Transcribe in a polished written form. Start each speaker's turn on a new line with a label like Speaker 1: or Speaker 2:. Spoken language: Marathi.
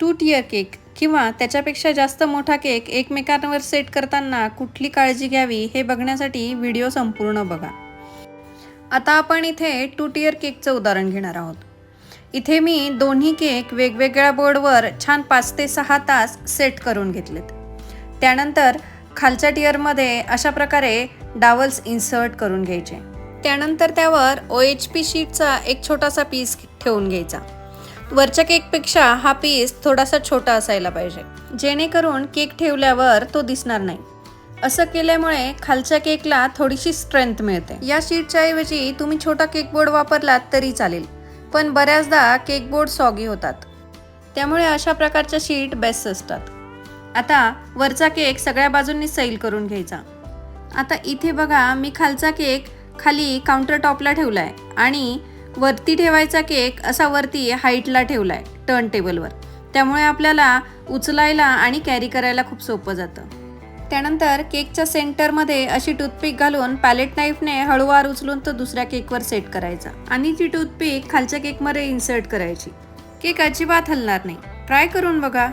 Speaker 1: 2 टियर केक किंवा त्याच्यापेक्षा जास्त मोठा केक एकमेकांवर सेट करताना कुठली काळजी घ्यावी हे बघण्यासाठी व्हिडिओ संपूर्ण बघा. आता आपण इथे 2 टियर केकचं उदाहरण घेणार आहोत. इथे मी दोन्ही केक वेगवेगळ्या बोर्डवर छान 5 ते 6 तास सेट करून घेतलेत. त्यानंतर खालच्या टियरमध्ये अशा प्रकारे डावल्स इन्सर्ट करून घ्यायचे. त्यानंतर त्यावर OHP शीटचा एक छोटासा पीस ठेवून घ्यायचा. वरच्या केकपेक्षा हा पीस थोडासा छोटा असायला पाहिजे, जेणेकरून केक ठेवल्यावर तो दिसणार नाही. असं केल्यामुळे खालच्या केकला थोडीशी स्ट्रेंथ मिळते. या शीटच्या ऐवजी तुम्ही छोटा केक बोर्ड वापरलात तरी चालेल, पण बऱ्याचदा केक बोर्ड सॉगी होतात, त्यामुळे अशा प्रकारच्या शीट बेस्ट असतात. आता वरचा केक सगळ्या बाजूंनी सैल करून घ्यायचा. आता इथे बघा, मी खालचा केक खाली काउंटर टॉपला ठेवला आहे आणि वरती ठेवायचा केक असा वरती हाईटला ठेवला आहे टर्न टेबलवर. त्यामुळे आपल्याला उचलायला आणि कॅरी करायला खूप सोपं जातं. त्यानंतर केकच्या सेंटरमध्ये अशी टूथपिक घालून पॅलेट नाईफने हळूवार उचलून तो दुसऱ्या केकवर सेट करायचा आणि ती टूथपिक खालच्या केकमध्ये इन्सर्ट करायची. केक अजिबात हलणार नाही. ट्राय करून बघा.